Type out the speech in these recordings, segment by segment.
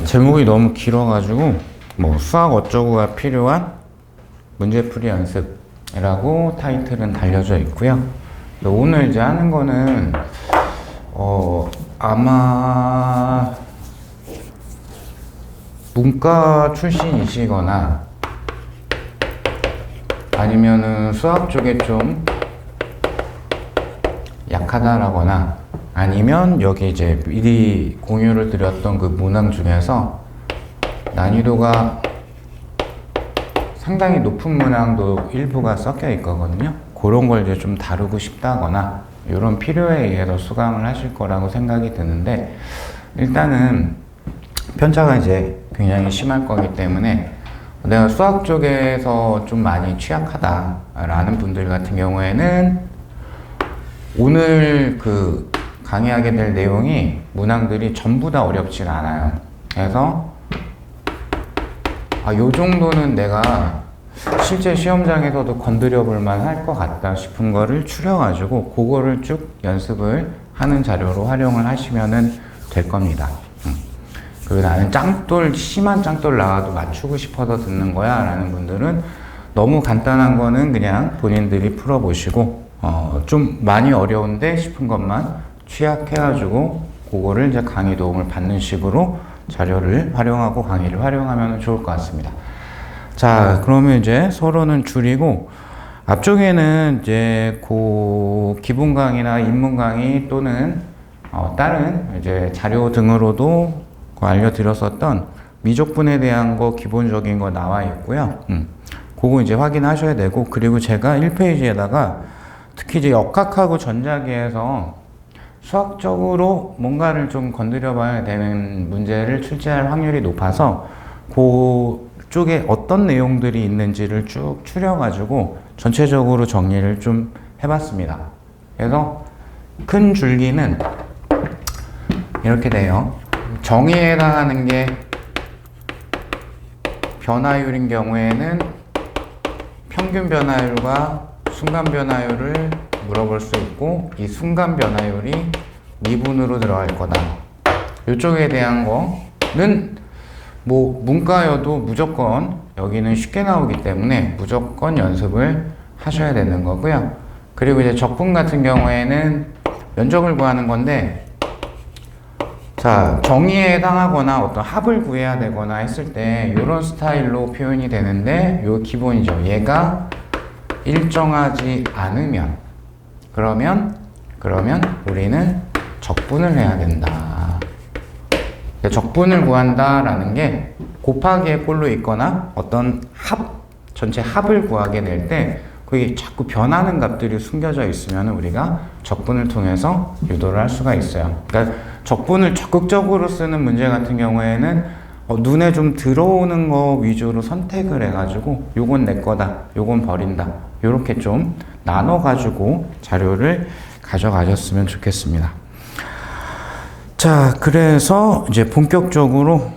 제목이 너무 길어가지고 뭐 수학 어쩌고가 필요한 문제풀이 연습이라고 타이틀은 달려져 있고요. 오늘 이제 하는 거는 아마 문과 출신이시거나 아니면은 수학 쪽에 좀 약하다라거나 아니면 여기 이제 미리 공유를 드렸던 그 문항 중에서 난이도가 상당히 높은 문항도 일부가 섞여 있거든요. 그런 걸 이제 좀 다루고 싶다거나 이런 필요에 의해서 수강을 하실 거라고 생각이 드는데, 일단은 편차가 이제 굉장히 심할 거기 때문에 내가 수학 쪽에서 좀 많이 취약하다라는 분들 같은 경우에는 오늘 그 강의하게 될 내용이 문항들이 전부 다 어렵지 않아요. 그래서 요 정도는 내가 실제 시험장에서도 건드려 볼 만할 것 같다 싶은 거를 추려가지고 그거를 쭉 연습을 하는 자료로 활용을 하시면 될 겁니다. 그리고 나는 심한 짱돌 나와도 맞추고 싶어서 듣는 거야 라는 분들은 너무 간단한 거는 그냥 본인들이 풀어보시고 좀 많이 어려운데 싶은 것만 취약해가지고 그거를 이제 강의 도움을 받는 식으로 자료를 활용하고 강의를 활용하면 좋을 것 같습니다. 자, 그러면 이제 서론은 줄이고 앞쪽에는 이제 기본 강의나 입문 강의 또는 다른 이제 자료 등으로도 알려드렸었던 미적분에 대한 거 기본적인 거 나와 있고요. 그거 이제 확인하셔야 되고, 그리고 제가 1페이지에다가 특히 이제 역학하고 전자기에서 수학적으로 뭔가를 좀 건드려 봐야 되는 문제를 출제할 확률이 높아서 그쪽에 어떤 내용들이 있는지를 쭉 추려가지고 전체적으로 정리를 좀 해봤습니다. 그래서 큰 줄기는 이렇게 돼요. 정의에 해당하는 게 변화율인 경우에는 평균 변화율과 순간 변화율을 물어볼 수 있고, 이 순간 변화율이 미분으로 들어갈 거다. 이쪽에 대한 거는 뭐 문과여도 무조건 여기는 쉽게 나오기 때문에 무조건 연습을 하셔야 되는 거고요. 그리고 이제 적분 같은 경우에는 면적을 구하는 건데, 자, 정의에 해당하거나 어떤 합을 구해야 되거나 했을 때 이런 스타일로 표현이 되는데, 요 기본이죠. 얘가 일정하지 않으면 그러면 우리는 적분을 해야 된다. 적분을 구한다라는 게 곱하기의 꼴로 있거나 어떤 전체 합을 구하게 될 때 그게 자꾸 변하는 값들이 숨겨져 있으면 우리가 적분을 통해서 유도를 할 수가 있어요. 그러니까 적분을 적극적으로 쓰는 문제 같은 경우에는 눈에 좀 들어오는 거 위주로 선택을 해가지고 요건 내 거다, 요건 버린다, 요렇게 좀 나눠가지고 자료를 가져가셨으면 좋겠습니다. 자, 그래서 이제 본격적으로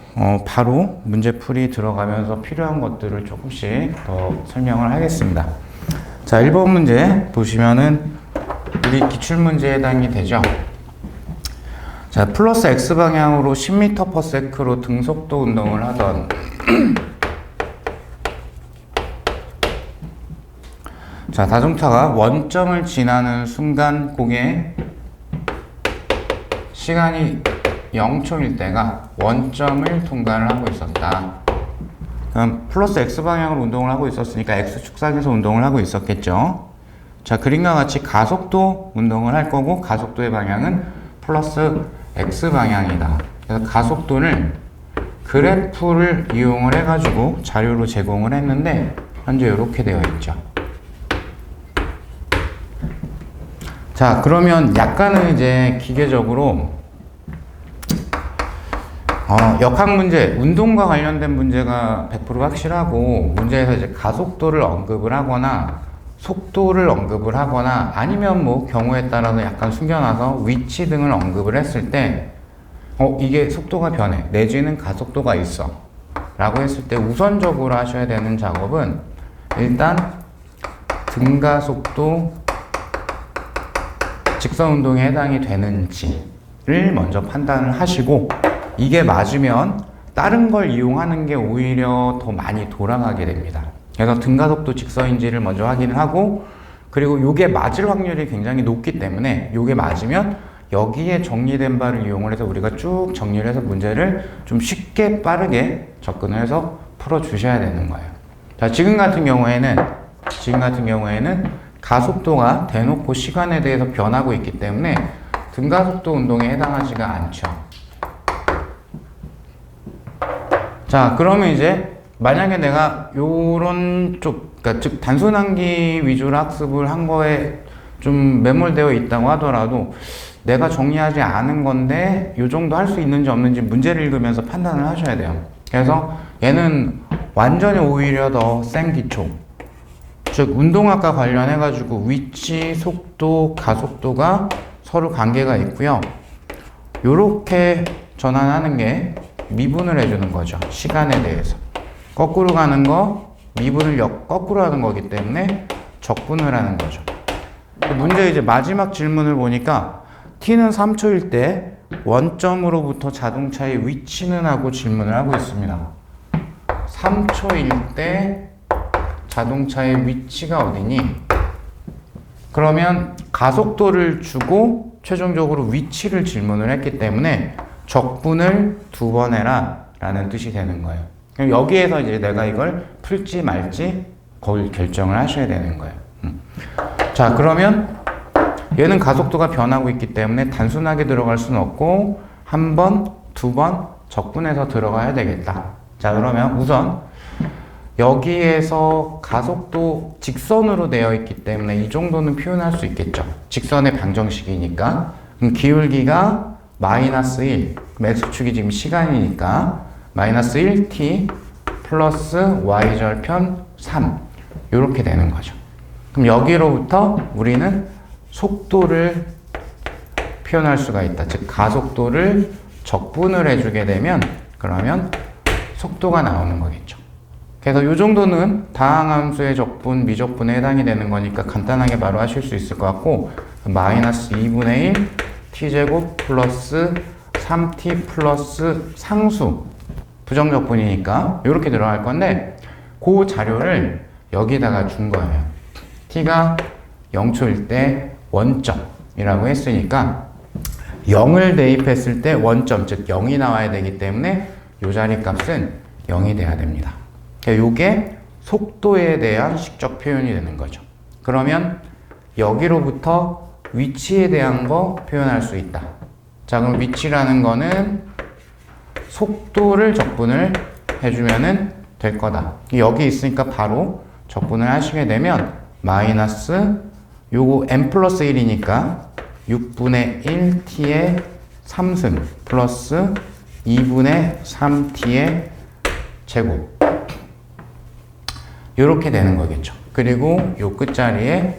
바로 문제풀이 들어가면서 필요한 것들을 조금씩 더 설명을 하겠습니다. 자, 1번 문제 보시면은 우리 기출문제에 해당이 되죠. 자, 플러스 X방향으로 10m/s로 등속도 운동을 하던 자, 자동차가 원점을 지나는 순간 그게 시간이 0초일 때가 원점을 통과를 하고 있었다. 그럼 플러스 X방향으로 운동을 하고 있었으니까 X축상에서 운동을 하고 있었겠죠. 자, 그림과 같이 가속도 운동을 할 거고 가속도의 방향은 플러스 X방향이다. 그래서 가속도를 그래프를 이용을 해가지고 자료로 제공을 했는데 현재 이렇게 되어 있죠. 자, 그러면 약간은 이제 기계적으로 역학 문제, 운동과 관련된 문제가 100% 확실하고 문제에서 이제 가속도를 언급을 하거나 속도를 언급을 하거나 아니면 뭐 경우에 따라서 약간 숨겨놔서 위치 등을 언급을 했을 때 이게 속도가 변해 내지는 가속도가 있어 라고 했을 때 우선적으로 하셔야 되는 작업은 일단 등가속도 직선운동에 해당이 되는지를 먼저 판단을 하시고, 이게 맞으면 다른 걸 이용하는 게 오히려 더 많이 돌아가게 됩니다. 그래서 등가속도 직선인지를 먼저 확인을 하고, 그리고 요게 맞을 확률이 굉장히 높기 때문에 요게 맞으면 여기에 정리된 바를 이용을 해서 우리가 쭉 정리를 해서 문제를 좀 쉽게 빠르게 접근을 해서 풀어 주셔야 되는 거예요. 자, 지금 같은 경우에는 가속도가 대놓고 시간에 대해서 변하고 있기 때문에 등가속도 운동에 해당하지가 않죠. 자, 그러면 이제 만약에 내가 요런 쪽, 그러니까 즉 단순항기 위주로 학습을 한 거에 좀 매몰되어 있다고 하더라도 내가 정리하지 않은 건데 요 정도 할 수 있는지 없는지 문제를 읽으면서 판단을 하셔야 돼요. 그래서 얘는 완전히 오히려 더 센 기초, 즉 운동학과 관련해 가지고 위치, 속도, 가속도가 서로 관계가 있고요. 요렇게 전환하는 게 미분을 해주는 거죠. 시간에 대해서 거꾸로 가는 거 미분을 거꾸로 하는 거기 때문에 적분을 하는 거죠. 문제 이제 마지막 질문을 보니까 t는 3초일 때 원점으로부터 자동차의 위치는 하고 질문을 하고 있습니다. 3초일 때 자동차의 위치가 어디니? 그러면 가속도를 주고 최종적으로 위치를 질문을 했기 때문에 적분을 2번 해라 라는 뜻이 되는 거예요. 그럼 여기에서 이제 내가 이걸 풀지 말지 그걸 결정을 하셔야 되는 거예요. 자, 그러면 얘는 가속도가 변하고 있기 때문에 단순하게 들어갈 수는 없고 한 번, 2번 적분해서 들어가야 되겠다. 자, 그러면 우선 여기에서 가속도 직선으로 되어 있기 때문에 이 정도는 표현할 수 있겠죠. 직선의 방정식이니까. 그럼 기울기가 마이너스 1, x축이 지금 시간이니까 마이너스 1t 플러스 y절편 3 이렇게 되는 거죠. 그럼 여기로부터 우리는 속도를 표현할 수가 있다. 즉 가속도를 적분을 해주게 되면 그러면 속도가 나오는 거겠죠. 그래서 이 정도는 다항함수의 적분, 미적분에 해당이 되는 거니까 간단하게 바로 하실 수 있을 것 같고, 마이너스 2분의 1 t제곱 플러스 3t 플러스 상수 부정적분이니까 이렇게 들어갈 건데 그 자료를 여기다가 준 거예요. t가 0초일 때 원점이라고 했으니까 0을 대입했을 때 원점, 즉 0이 나와야 되기 때문에 이 자리 값은 0이 돼야 됩니다. 이게 속도에 대한 식적 표현이 되는 거죠. 그러면 여기로부터 위치에 대한 거 표현할 수 있다. 자, 그럼 위치라는 거는 속도를 적분을 해주면 될 거다. 여기 있으니까 바로 적분을 하시게 되면 마이너스 요거 n 플러스 1이니까 6분의 1t의 3승 플러스 2분의 3t의 제곱 이렇게 되는 거겠죠. 그리고 요 끝자리에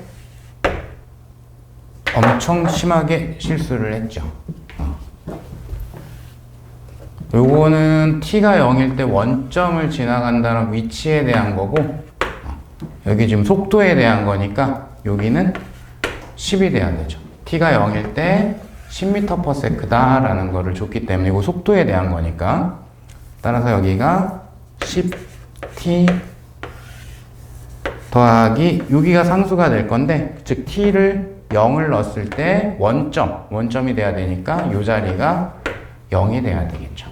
엄청 심하게 실수를 했죠. 요거는 t가 0일 때 원점을 지나간다는 위치에 대한 거고 여기 지금 속도에 대한 거니까 여기는 10이 돼야 되죠. t가 0일 때 10m/s 다라는 거를 줬기 때문에 이거 속도에 대한 거니까 따라서 여기가 10t 더하기 여기가 상수가 될 건데 즉 t를 0을 넣었을 때 원점이 돼야 되니까 이 자리가 0이 돼야 되겠죠.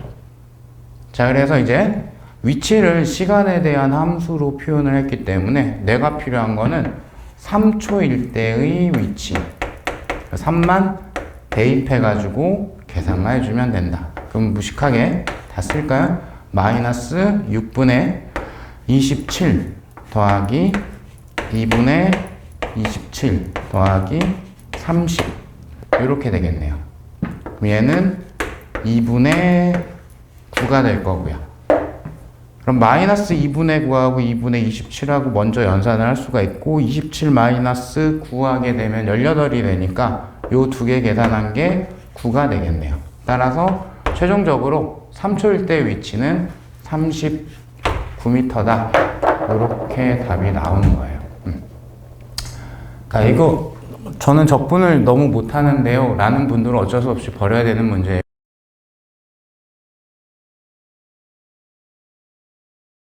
자, 그래서 이제 위치를 시간에 대한 함수로 표현을 했기 때문에 내가 필요한 거는 3초일 때의 위치 3만 대입해가지고 계산만 해주면 된다. 그럼 무식하게 다 쓸까요? 마이너스 6분의 27 더하기 2분의 27 더하기 30 이렇게 되겠네요. 그럼 얘는 2분의 9가 될 거고요. 그럼 마이너스 2분의 9하고 2분의 27하고 먼저 연산을 할 수가 있고 27 마이너스 9 하게 되면 18이 되니까 요 두 개 계산한 게 9가 되겠네요. 따라서 최종적으로 3초일 때 위치는 39m다. 이렇게 답이 나오는 거예요. 그러니까 이거 저는 적분을 너무 못하는데요 라는 분들은 어쩔 수 없이 버려야 되는 문제예요.